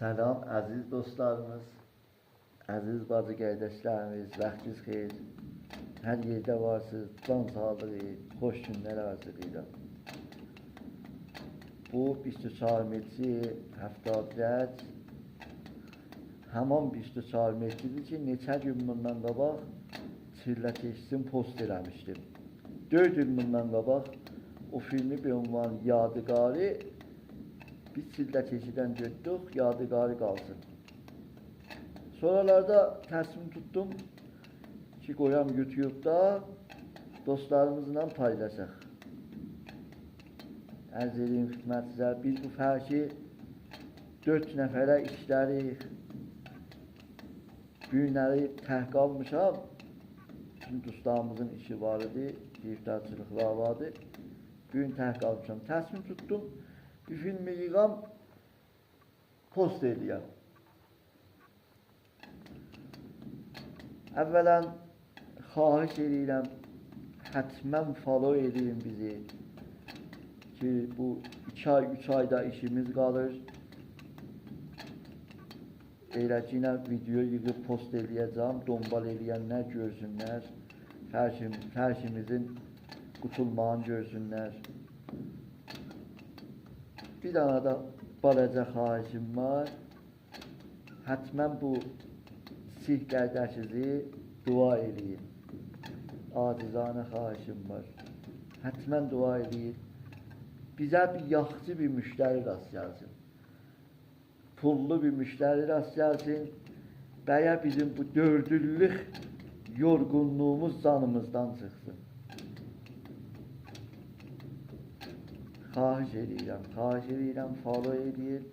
Selam aziz dostlarımız, aziz bacı kardeşlerimiz, vaxtınız xeyir. Hər yerdə varsınız, can sağlığı, xoş günlər arzulayıram. Bu 24 metri 70 rəd, həman 24 metridir ki, neçə gün bundan qabaq Çirləteşsin post eləmişdim. 4 il bundan qabaq o filmi bir ünvan Yadigarı biz Çirləteşidən götürdük, Yadigarı qalsın. Sonralarda təsmin tuttum ki, qoyam YouTube'da dostlarımızla paylaşaq. Ərz edeyim xidmətinizə, biz bu fərqi 4 nəfərə işlərik. Bu günləri təhqq almışam. Şimdi dostlarımızın işi var idi, iftarçılıqlar vardı. Bu gün təhqq almışam. Təsmin tuttum, bir filmi yığam, post edəyəm. Əvvələn xahiş edirəm, hətmən follow edin bizi ki, bu 2 ay, 3 ayda işimiz qalır. Elə ki, yine video yığıb post edəcəm, dombal edənlər görsünlər, fərşimizin qutulmağını görsünlər. Bir dana da balaca xahişim var, hətmən bu Sih qardaşınızı dua edin. Acizanə xahişim var. Hətmən dua edin. Bizə bir yaxşı bir müştəri rast gəlsin. Pullu bir müştəri rast gəlsin. Bəyə bizim bu 4 illik yorğunluğumuz canımızdan çıxsın. Xahiş edirəm, follow edin.